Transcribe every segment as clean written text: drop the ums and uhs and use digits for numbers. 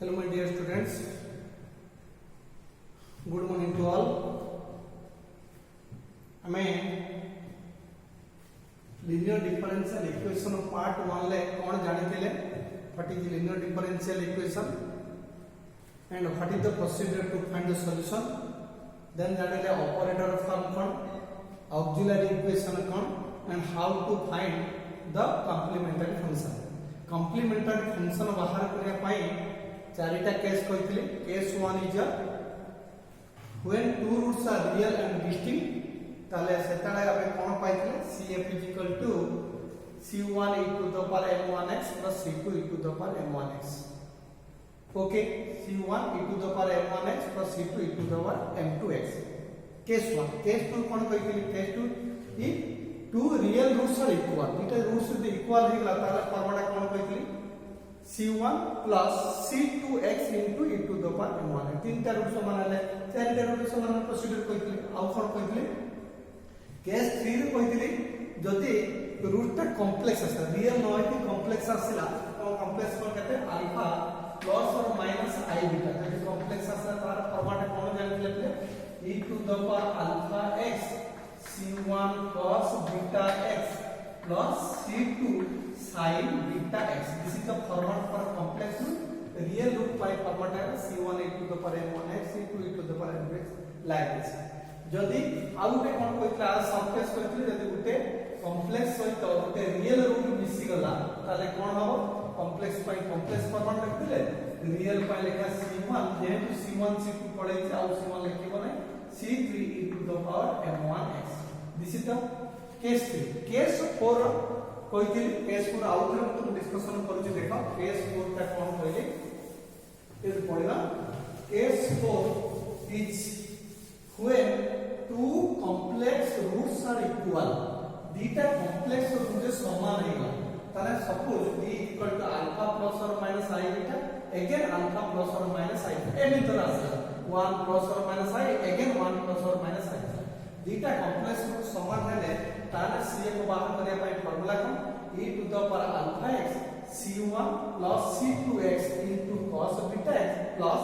Hello my dear students, good morning to all. आमे linear differential equation part 1 ले कौन जानिथिले what is linear differential equation and what is the procedure to find the solution, then जानिले operator form कौन, auxiliary equation कौन, and how to find the complementary function. Complementary function बाहर करिया पाई चारिटा case कहथिले. Case 1 is when two roots are real and distinct, ताले सेताळे आबे कोन पाइथिले CF is equal to C1 e to the power m1x plus C2 e to the power m1x. Okay, C1 e to the power m1x plus C2 e to the power m2x. Case 1. Case 2 cone कहथिले. Case 2 if two real roots are equal, इटा roots is equal हेगला ताले formula cone कहथिले C1 plus C2x into e to the power m1. तीनटा root समान है, चारटा root समान procedure कहथिले. आउ कोन कहथिले case 3 रे कहथिले जदि रूटटा complex आसा, रियल न है कि कॉम्प्लेक्स आसिला तो कॉम्प्लेक्स कोन कहते अल्फा प्लस और माइनस i बीटा. जदि कॉम्प्लेक्स आसा तार फॉर्मूला कोन जानले e to the power alpha x C1 cos beta x plus C2 sin beta x. This is the format for complex root. Real root by format है C1 e to the power m1x, C2 e to the power m2x like this. जदि आउटे कोन कोइला सबकेस करथिले जदि गुटे complex सहित गुटे real root मिसी गला ताले कोन हबो कॉम्प्लेक्स पाई कॉम्प्लेक्स फॉर्मेट रखथिले रियल पाई लेखा C1 जेहेतु C1 C2 पढै छै आउ C1 लिखिबो नै C3 e to the power m1x. This is the case 3. Case 4 कहथिले केस 4 आउटर हम डिस्कशन करू छी. देखो केस 4 का कोन कहले इज पढिबा. Case 4 is when two complex roots are equal. दीटा complex root समान हेगा ताले suppose b equal to alpha plus or minus i beta, again alpha plus or minus i any तरह से 1 plus or minus i, again 1 plus or minus i. दीटा complex root समान हेले ताले c को बाहर करिया पाई फार्मूला कोन e to the power alpha x c1 plus c2x into cos beta x plus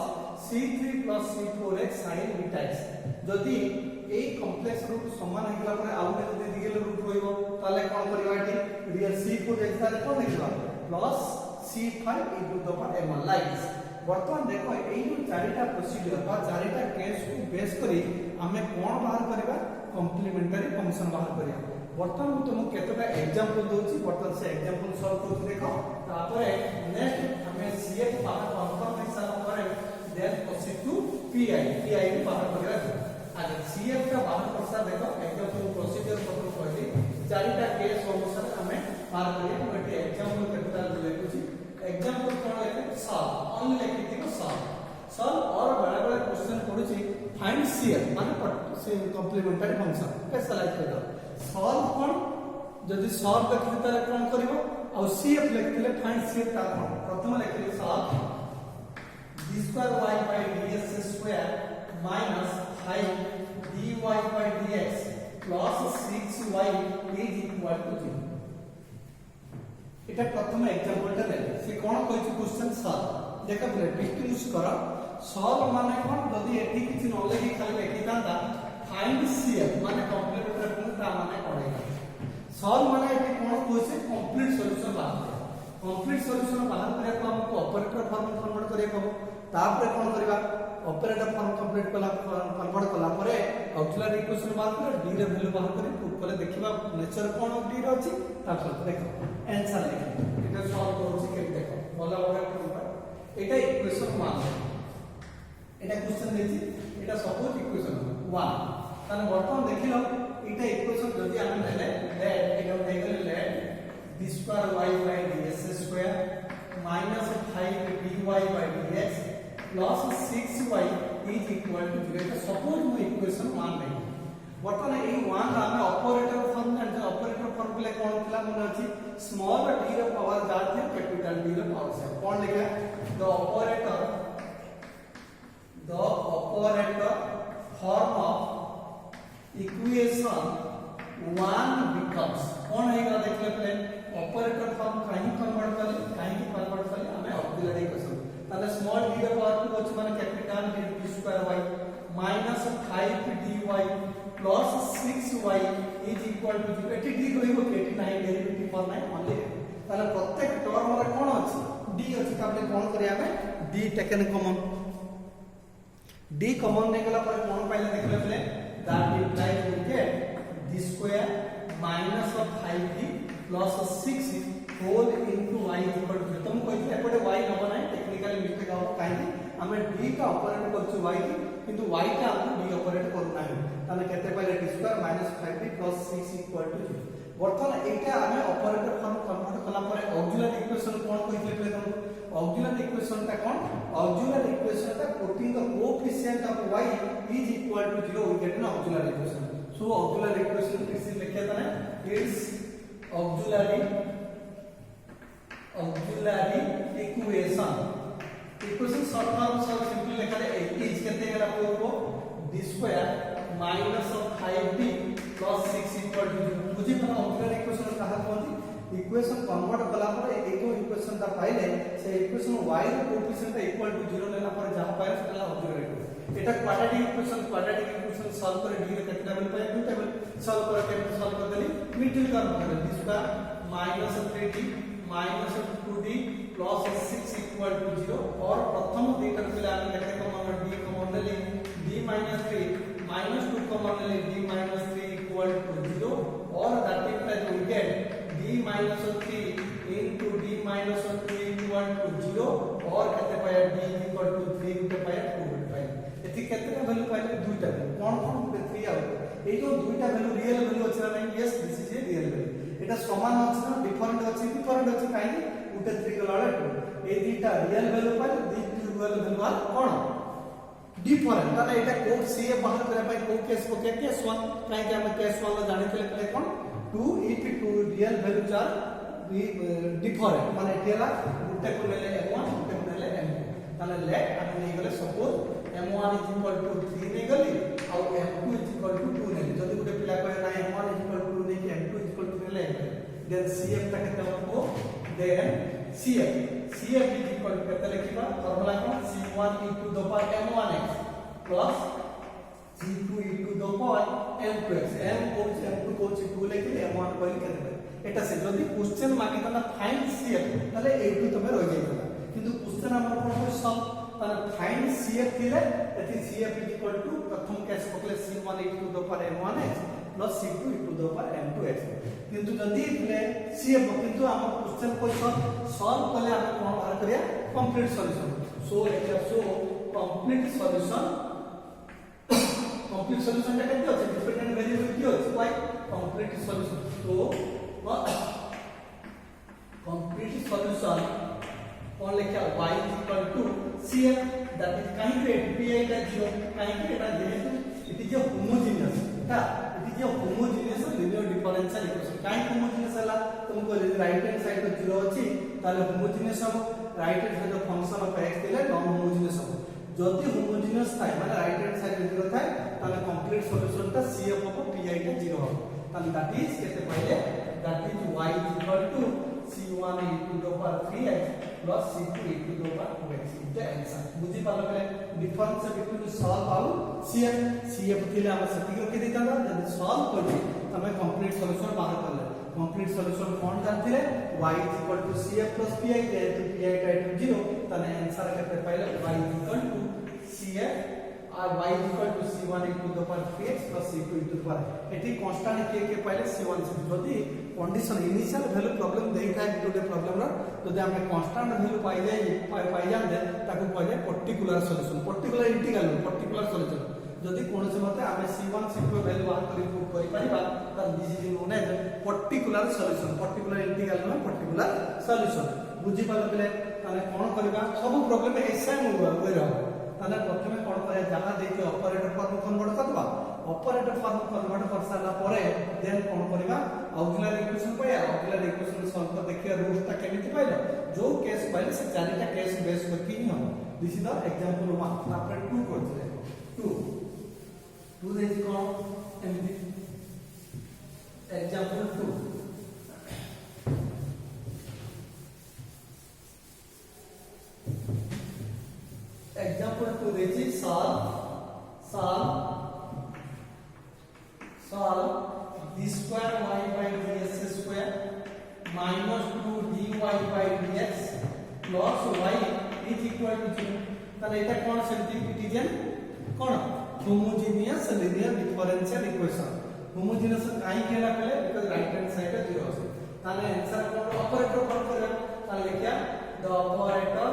c3 plus c4x sin beta x. जदि ए complex root समान हेगला परे आउटे जदि रियल रूट होइबो ताले कोन करबा एटी रियल c को देखा रे कोन हेगला plus c5 e to the power m1 like this. वर्तमान देखो एई जो चारिटा प्रोसीजर बा चारिटा केस को बेस करी हमें कोन बाहर करबा कॉम्प्लीमेंटरी फंक्शन बाहर करिया. वर्तमान तुम केतटा एग्जांपल दोछि, वर्तमान से एग्जांपल सॉल्व करु देखो. तापरे नेक्स्ट हमें cf बाहर कंफर्म हिसाब करे देन प्रोसीड टू pi को बाहर करिया. आगे cf का बाहर करसा देखो एग्जांपल प्रोसीजर को कहली चारिटा केस अनुसार हमें बाहर करिया. बट एग्जांपल केतटा लेखुची एग्जांपल कोन लेखे सॉल्व ओनली लेखिथिबो सॉल्व और बड़ा बड़ा क्वेश्चन पडुची फाइंड cf माने से कॉम्प्लीमेंटरी फंक्शन कैसे लाइक कर सॉल्व कोन जदि सॉल्व देखि ताले कोन करबो और cf लिखथिले फाइंड cf ता कोन प्रथम लिखली solve d square y by ds square minus 5 dy by dx plus 6y is equal to 0. এটা প্রথম एग्जांपल টা দেন সে কোন কইছি क्वेश्चन সলভ দেখো বলে ডিসটিংগুইশ কর সলভ মানে কোন যদি এটি কিছু ন লেখি খালি লিখি দাঁতা ফাইন্ড cf মানে কমপ্লিমেন্টারি ফংশন মানে পড়েगा. सॉल्व माने एटी कोन कोसे कंप्लीट सॉल्यूशन बाहर कंप्लीट सॉल्यूशन बाहर करे को हमको ऑपरेटर फॉर्म कन्वर्ट करे को तापर कोन करबा ऑपरेटर फॉर्म कंप्लीट कला कन्वर्ट कला परे ऑक्सिलरी इक्वेशन बाहर करे d रे वैल्यू बाहर करे प्रूफ करे देखिबा नेचर कोन d रे अछि तापर देखो आंसर लिख एटा सॉल्व करू के देखो बोला बोला करबा एटा इक्वेशन 1 एटा क्वेश्चन देछि एटा सपोज इक्वेशन 1 ताने वर्तमान देखिलो एटा इक्वेशन जदि हम ले एटा देखले ले d square y by ds square minus 5 dy by dx plus 6y is equal to 0. तो सपोज मु इक्वेशन 1 ले वर्तमान ए 1 रा हम ऑपरेटर फॉर्म जान ऑपरेटर फॉर्म के लिए कोन थिला मन अछि स्मॉल d रा पावर जाथे कैपिटल d रा पावर से कोन लिखा the operator form of equation 1 becomes कोन हेगा देखले प्लेन ऑपरेटर फॉर्म काहे कन्वर्ट करले हमें ऑक्सिलरी इक्वेशन ताले स्मॉल d इक्वल टू 0 एटी डी कहबो कि एटी नाही डेरिवेटिव पर नाही ओनली ताले प्रत्येक टर्म रे कोन अछि डी अछि ताबले कोन करिया हमें D taken common D common ने गला पर कोन पाइले देखले पले that implies we get D square minus of 5d plus 6 whole into y equal to तुम कहते एपटे y न बनाए टेक्निकली मिस्टेक हो काहे हमें d का ऑपरेट करछु y की किंतु y का हम d ऑपरेट करू नाही ताने केते पाइले d square minus 5d plus 6 equal to 0 बर्तमान एटा हमें ऑपरेटर फॉर्म कन्वर्ट कला पर ऑक्सिलरी इक्वेशन कोन कहितले पले तुम ऑक्सिलरी इक्वेशन ता कोन ऑक्सिलरी इक्वेशन ता putting the coefficient of y is equal to 0 we get an auxiliary equation so auxiliary equation किसी लिखे ताने it's auxiliary equation short form सब सिंपल लिखा है इज केते गला को d square minus of 5d plus 6 equal to 0 बुझी पना ऑक्सिलरी इक्वेशन कहा कोंती इक्वेशन कन्वर्ट कला पर एको इक्वेशन ता पाइले से इक्वेशन y रो कोएफिशिएंट इक्वल टू 0 लेला पर जहां पाए सेला ऑक्सिलरी इक्वेशन एटा क्वाड्रेटिक इक्वेशन सॉल्व करे d रे केतना बेल पाए दू टेबल सॉल्व करे केतना सॉल्व कर देली मिडिल टर्म करे d square minus 3d minus 2d plus 6 equal to 0 और प्रथम दुईटा पिला हम लेखे कॉमन d कॉमन ले d माइनस 3 माइनस 2 कॉमन ले d माइनस 3 इक्वल टू 0 और that implies we get d minus 3 into d minus 3 equal to 0 और केते पाए d इक्वल टू 3 केते पाए 2 पाए एथि केते वैल्यू पाए दुईटा कोन कोन 3 आ ए जो दुईटा वैल्यू रियल वैल्यू अछि ना नहीं yes this is a real value एटा समान अछि ना डिफरेंट अछि काहे उटे 3 गलाले ए दुईटा रियल वैल्यू पाए दी रियल वैल्यू आ कोन डिफरेंट ताले एटा कोड सी बाहर करे पाए को केस को केस 1 काहे कि हम केस 1 ला जानि पले कोन 2 if two real values are different माने एटेला गुटे को लेले m1 गुटे को लेले m2 ताले लेट हम नै गले सपोज m1 3 नै गली और m2 2 नै जदी गुटे पिला कहे ना m1 2 नै कि m2 3 ले देन cf ता केते हमको then cf is equal to केते लिखिबा फार्मूला कोन c1 into the power m1x plus c2 into the power m2x m को 2 लेके m1 को केते एटा से जदी क्वेश्चन मागे तना फाइंड cf ताले ए2 तमे रह जाइबा किंतु क्वेश्चन हमर कोन सॉल्व ताले फाइंड cf थिले एति cf is equal to प्रथम case पकले c1 into the power m1x plus c2 into the power m2x किंतु जदी थिले cf किंतु हम क्वेश्चन को सॉल्व करले हम कोन बाहर करिया कंप्लीट सॉल्यूशन सो एटा so complete solution complete solution ता केते अछि डिपेंडेंट वेरिएबल की अछि y कंप्लीट सॉल्यूशन तो कंप्लीट सॉल्यूशन कौन लिखा y cf दैट इज काहे के pi का 0 काहे के एटा जेहेतु इट इज अ होमोजेनियस ता it is a homogeneous linear differential equation काहे होमोजेनियस हला तुमको यदि राइट हैंड साइड पे 0 अछि ताले होमोजेनियस हो right hand side function of x दिले नॉन होमोजेनियस हो जदि होमोजेनियस थाए माने राइट हैंड साइड 0 थाए ताले कंप्लीट सॉल्यूशन ता cf हो pi का 0 हो ताले दैट इज केते पाइले that is y c1 into the power 3x plus c2 into the power 2x is answer बुझी पालो पले डिफरेंस बिटवीन सॉल्व और cf थिले हम सटिक रखि देता जदि सॉल्व करी हमें कंप्लीट सॉल्यूशन बाहर कर ले कंप्लीट सॉल्यूशन कोन जानथिले y cf plus pi जेहेतु pi का 0 तने आंसर केते पाइले y cf और y c1 into the power 3x plus c2 into the power एठी कांस्टेंट के पाइले c1 जदि कंडीशन इनिशियल वैल्यू प्रॉब्लम देई थाए गुटे प्रॉब्लम रो जदि हम कांस्टेंट वैल्यू पाई जाते ताको कहले पर्टिकुलर इंटीग्रल पर्टिकुलर सॉल्यूशन जदि कोनसे मते हम c1 c2 वैल्यू बाहर करी पुट करि परिबा त this is known as particular solution particular integral में पर्टिकुलर सॉल्यूशन बुझी पालो पले ताने कोन करबा सब प्रॉब्लम ऐसा वे रहो ताने प्रथमे कोन करे जहां देखि ऑपरेटर फॉर्म कन्वर्ट करबा ऑपरेटर फॉर्म कन्वर्ट कर साला परे देन कोन करबा ऑक्सिलरी इक्वेशन पाया ऑक्सिलरी इक्वेशन सॉल्व कर देखिया रूट ता केमिति पाइलो जो केस पाइले से चारिटा केस बेस करके ही हम दिस इज द एग्जांपल 1 आपरे 2 करथिले 2 देछि कोन एमिति एग्जांपल 2 एग्जांपल 2 देछि solve d square plus y is equal to 0 ताले एटा कोन सेमति इट इज एन कोन homogeneous linear differential equation homogeneous काई केला पले बिकॉज़ राइट हैंड साइड 0 আছে ताले आंसर कोन ऑपरेटर कोन करबा ताले लिखिया the operator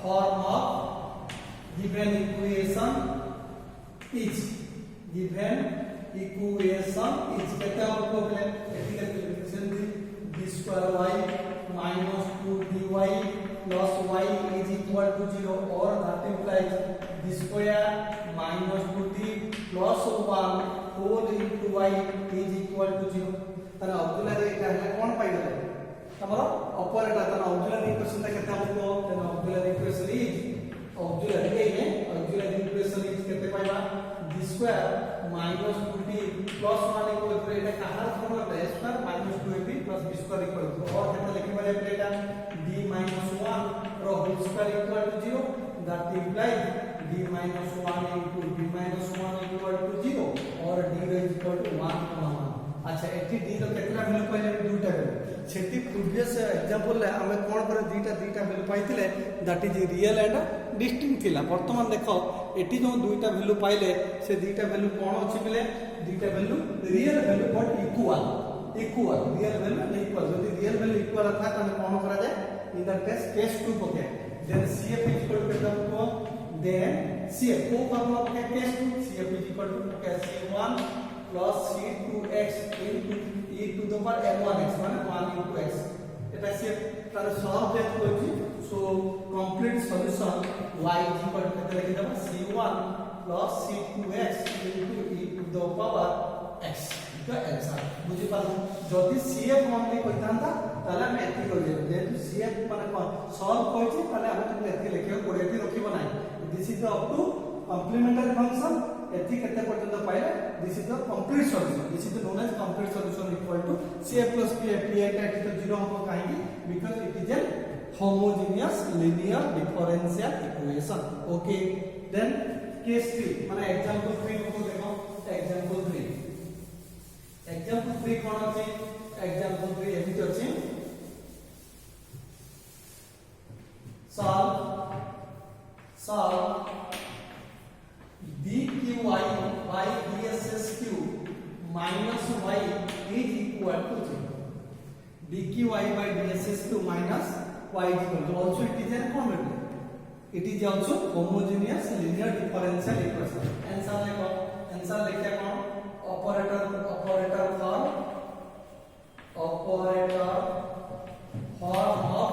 form of given equation is कहते हैं आपको पहले expression d square y minus 2 dy plus y is equal to 0 or that implies d square minus 2d plus 1 whole into y is equal to 0 ताना auxiliary एटा है कोन पाइले तमरो operator ताना auxiliary equation कहते हैं आपको ताना ऑक्सिलरी इक्वेशन इज कहते पाइबा d square minus 2d plus 1 equal to Etah Kahar formula है square minus 2ab plus b square equal to और केते लिखि बारे एटा d minus 1 row whole square equal to 0 that implies d minus 1 into d minus 1 equal to 0 और d is equal to 1 अच्छा eighty d रो केतना value पाइले दुटा value सेटी प्रीवियस एग्जांपल ले हमें कोन पर दुटा वैल्यू पाइतिले that is real and distinct थिला वर्तमान देखो एटी जो दुटा वैल्यू पाइले से दुटा वैल्यू कोन अछि बिले दुटा value real value but equal real value equal यदि रियल वैल्यू इक्वल था तो कोन करा जाए in that case 2 okay then cf is equal to को देन cf को फॉर्मूला के case 2 cf is equal to c1 plus c2x into e to the power m1x माने 1 into x এটা cf তার সলভ যেত করছি so complete solution y is equal to কেতে লিখি দেবা c1 plus c2x into e to the power x का answer बुझी पालो जदी cf ओनली कइतांता ताले हम एति कर जे जेतु cf माने सॉल्व करछि ताले हम तो एति लिखियो कोडे एति रखिबो नै this is up to complementary function एति केते पर्यंत पाइले this is the complete solution this is known as complete solution equal to cf plus p pi का एति तो 0 हो काहेकि because it is an homogeneous linear differential equation okay then case 3 माने एग्जांपल 3 को देखो एग्जांपल 3 कोन अछि एग्जांपल 3 एति अछि solve dqy by dssq minus y is equal to 0 dqy by dssq minus y is equal to also it is a quantity it is also homogeneous linear differential equation answer लिखिए कौन operator form of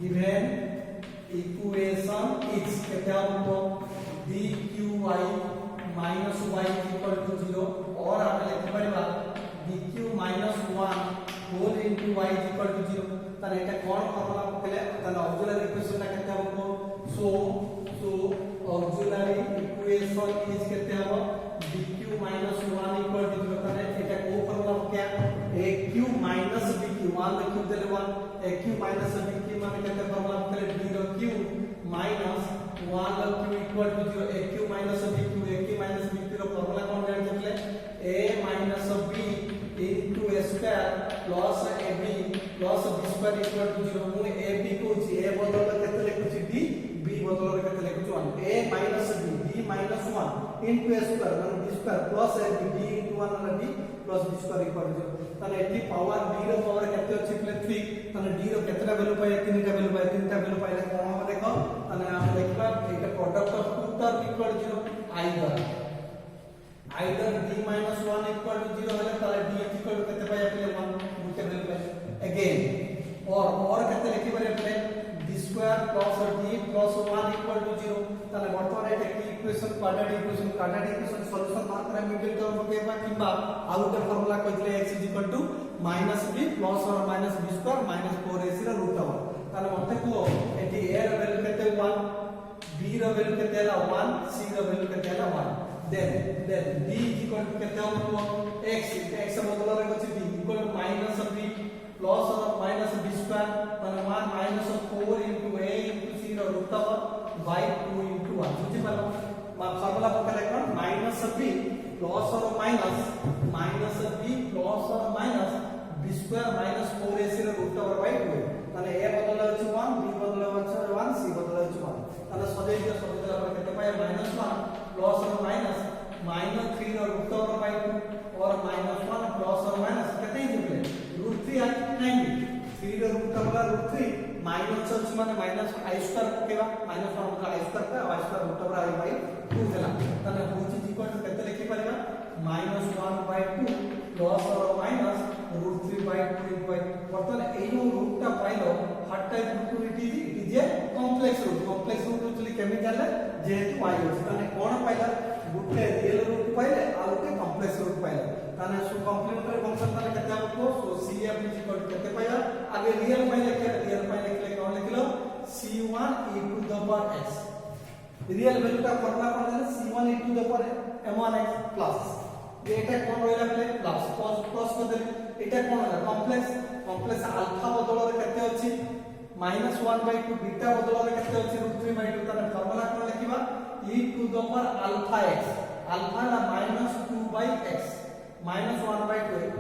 given equation is कहते हैं हमको dqy minus y is equal to 0 और आप लिख परिबा dq minus 1 whole into y is equal to 0 ताने एटा कोन formula पकले ताने ऑक्सिलरी इक्वेशन ना कहते हैं हमको सो ऑक्सिलरी इक्वेशन इज कहते हैं हम dq minus 1 equal to 0 ताने एटा को फॉर्मूला क्या aq minus bq 1 q देले 1 aq minus bq माने कहते हैं formula पकले d row q minus 1 q equal to 0 aq minus bq row formula कौन जान सकले a minus b into a square plus ab plus b square equal to 0 मु ab को a बदल केते लिखुची d b बदल केते लिखुची 1 a minus b d minus 1 into a square माने b square plus ab d into 1 माने d plus b square equal to 0 ताने eighty power d रो power केते अछि प्ले 3 ताने d रो केतेटा वैल्यू पाए तीनटा वैल्यू पाइले कोन हम देखो ताने हम देखबा एटा product of two term equal to 0 either d minus 1 equal to 0 है ताले d equal to केते पाए अपने 1 दुटे वैल्यू पाए अगेन और केते लिखि बारे अपने d square plus d plus 1 equal to 0 ताले वर्तमान एटा की इक्वेशन क्वाड्रेटिक इक्वेशन सॉल्यूशन मात्र मिडिल टर्म केबा किबा आउट फार्मूला कइले x minus b plus or minus b square minus 4ac row root over ताले मते को एटी a रो वैल्यू केते 1 b रो value केते 1 c रो वैल्यू केते 1 then d is equal to कहते हैं हमको x बदला रखो d equal to minus b plus or minus b square माने 1 minus 4 into a into c रो रूट ओवर by 2 into 1 बुझी पालो फार्मूला पकड़े कौन minus b plus or minus b plus or minus b square minus 4ac তাহলে a বদলে হচ্ছে 1, b বদলে হচ্ছে 1, c বদলে হচ্ছে 1। তাহলে সজাই দিয়ে সজাই দিলে আমরা কেতে পাই -1 প্লাস और माइनस -3 ର √ ओवर बाय 2 और -1 प्लस और माइनस केते जिबले √3 आ नहीं 3 ର √ ओवर √3 माइनस ଅଛି ମାନେ माइनस i² पकेबा -1 मतलब i² का i² √ ओवर i बाय 2 देला ताने होची इक्वल टू केते लिखि परिबा -1/2 प्लस और माइनस √3/2 बाय बर्तन ए जो रूटटा पाइलो हर type root it is a complex root actually केमी जानले जेहेतु y अछि ताने कोन पाइला गुटे रियल रूट पाइले आ गुटे कॉम्प्लेक्स रूट पाइले ताने सो कॉम्प्लीमेंटरी फंक्शन ताने केते हमको so cf is equal to केते पाइला आगे रियल पाइले कोन लिखलो c1 e to the power x real value का फॉर्मूला कोन है c1 e to the power m1x plus এটা কোন রইলা বলে প্লাস প্লাস করে দেলি এটা কোন হলো কমপ্লেক্স আলফা বদলরে কেতে আছে -1/2 বিটা বদলরে কেতে আছে √3/2 তার ফর্মুলা কোন লিখিবা e to the power alpha x alpha না -2/x -1/2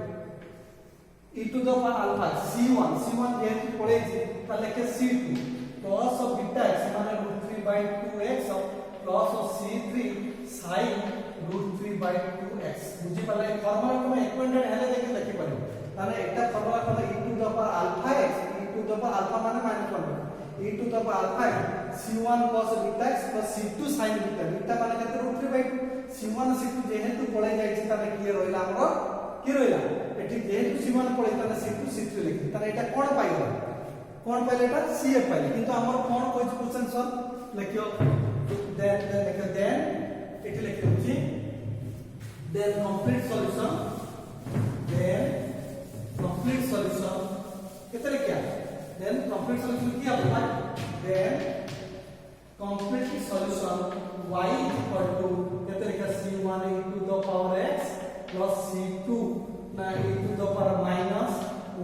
e to the power alpha c1 যেহেতু পড়েছে তাহলে কে c2 cos of beta x মানে √3/2x plus c3 sin √3/2x बुझी पाले फॉर्मूला को इक्विवेलेंट हेले देखि लिखि पारे ताने एटा फॉर्मूला को e to the power alpha x e to the power alpha माने -1 e to the power alpha c1 cos beta x c2 sin beta beta माने केते √3/2 c1 c2 जेहेतु पळे जायछि ताने की रहिला हमरो की रहिला एठी जेहेतु c1 पळे ताने c2 c3 लिखि ताने एटा कोन पाइलो कोन पाइले एटा cf पाइले किंतु हमर कोन कोइ क्वेश्चन सर लिखियो then एठी लिखियो छी then complete solution कितने क्या then complete solution क्या होगा then complete solution y equal to कितने क्या c1 e to the power x plus c2 ना e to the power minus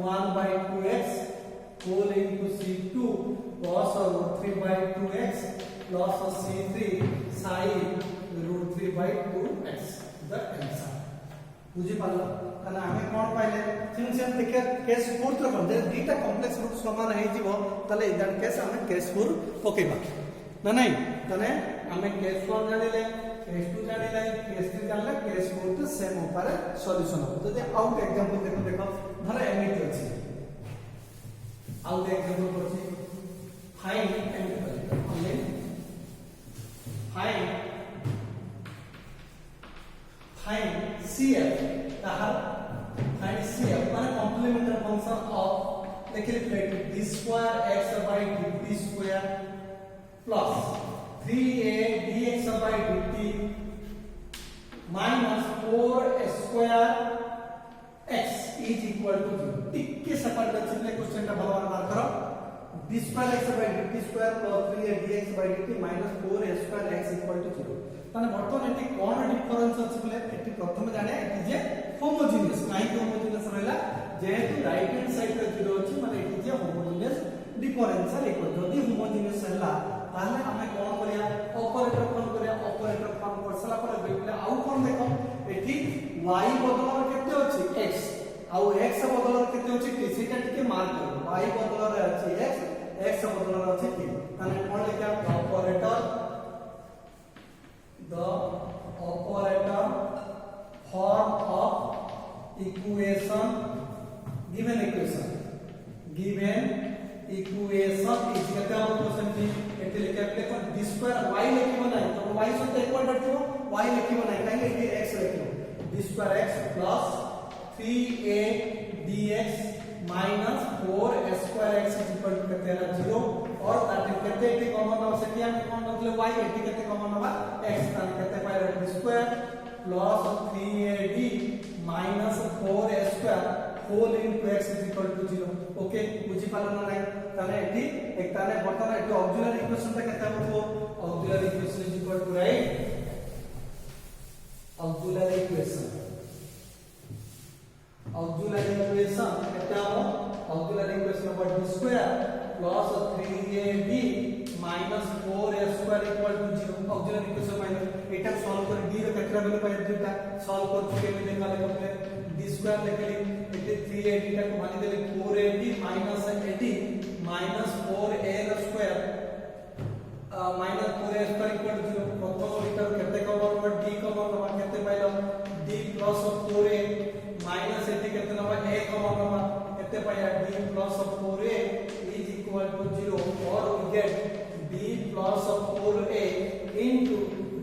1/2x whole into c2 cos √3/2x plus c3 sin √3/2x the answer बुझी पालो ताना हमें कोन पाइले simple देखिए case 4 तो कोन जे दीटा कॉम्प्लेक्स रूट समान हे जीवो तले इदन केस हमें केस 4 पकेबा ना नहीं तने हमें केस 1 जानिले केस 2 जानिले केस 3 जानले केस 4 तो सेम ऊपर सॉल्यूशन हो तो जे आउट एग्जांपल देखो धर एमिट अछि आउट एग्जांपल अछि फाइंड एमिट हमने फाइंड CF ताहा फाइंड CF माने कॉम्प्लीमेंटरी फंक्शन ऑफ देखिए d square x by dt square plus 3a dx by dt minus 4 square x is equal to 0 टिके सपाट चिन्ह क्वेश्चन ता भलवान मार्क करो d square x by dt square plus 3a dx by dt minus 4 square x equal to 0 ताने बर्तमान eighty कोन difference अछि बोले एटी प्रथम जाने एटी जे होमोजेनियस काई होमोजेनियस रहला जेहेतु राइट हैंड साइड रे 0 अछि माने एटी जे होमोजेनियस डिफरेंशियल इक्वल जदी होमोजेनियस हला ताले हमें कोन करिया ऑपरेटर कोन करिया ऑपरेटर फॉर्म करसला पर बेले आउ कोन देखो एटी y बदलर केते अछि x आउ x बदलर केते अछि t सेटा टिके मार्क करो y बदलर अछि x बदलर अछि t ताने कोन लिखा operator the operator form of equation given equation is क्या क्वेश्चन की एते लिखा प्ले पर d स्क्वायर y लिखिबो नै तो y सते इक्वल रखिबो y लिखिबो नै काहे कि x लिखिबो d square x plus 3a dx minus 4 square x is equal to केते है 0 और ताते केते एटी कॉमन हो से हम कोन मतलब y एटी केते कॉमन होबा x ताने केते पाइले d square plus 3ad minus 4 square whole into x is equal to 0 okay बुझी पालो ना नहीं ताने एटी एक ताने बर्तन एटी ऑक्सिलरी इक्वेशन ता केते हो auxiliary equation is equal to right auxiliary equation केते हो auxiliary equation of d square plus 3ab minus 4a square equal to 0 auxiliary equation minus एटा सॉल्व कर d रो केतरा वैल्यू पाइ दुटा सॉल्व कर चुके में निकाले करले d स्क्वायर लिखली एटे 3ad टा को मानि देले 4ad minus 80 minus 4a square minus 4a square equal to 0 प्रथम भितर केते कमन नबा d कमन नबा केते पाइलो d प्लस 4a माइनस एटी केते नबा a कमन नबा केते पाया d plus 4a is equal to 0 और we get d plus 4a into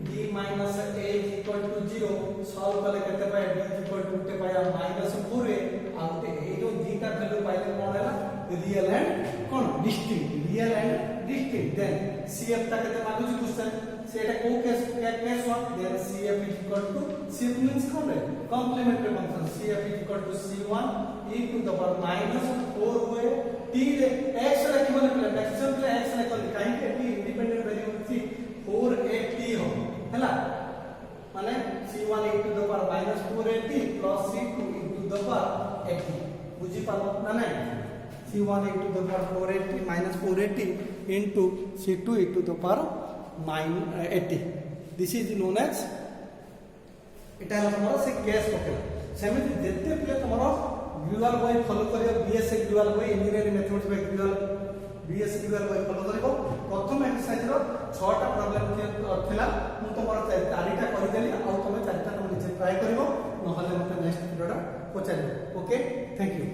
d minus a is equal to 0 solve करले केते पाया d is equal to केते पाया minus 4a आउटे ए जो d का वैल्यू पाइले कोन हैला रियल एंड कोन distinct real and distinct then cf ता केते मागुची क्वेश्चन सेटा को case one then cf is equal to cf means कोन है complementary function cf is equal to c1 e to the power minus 4 हुए t रे x रखिबले प्ले मैक्सिमम प्ले x रखिबले काहे के t इंडिपेंडेंट वेरिएबल थी 4at हो हैला माने c1 e to the power minus 4at plus c2 e to the power 80 बुझी पालो ना नहीं c1 e to the power 480 minus 480 into c2 e to the power minus 80 this is known as এটা হলো তোমার সে কেস পকেলা সেমিতি যেতে play তোমার গ্লুয়াল বই ফলো করিও বিএসসি গ্লুয়াল বই ইঞ্জিনিয়ারিং ম্যাথমেটিক্স বই গ্লুয়াল বিএসসি গ্লুয়াল বই ফলো করিও প্রথম এক্সারসাইজ रो 6টা প্রবলেম थिला मु तमर 4टा करि देली आ तमे 4टा तुम निजे ट्राई करिवो नहले मते नेक्स्ट वीडियोटा पचारिबो ओके थैंक यू।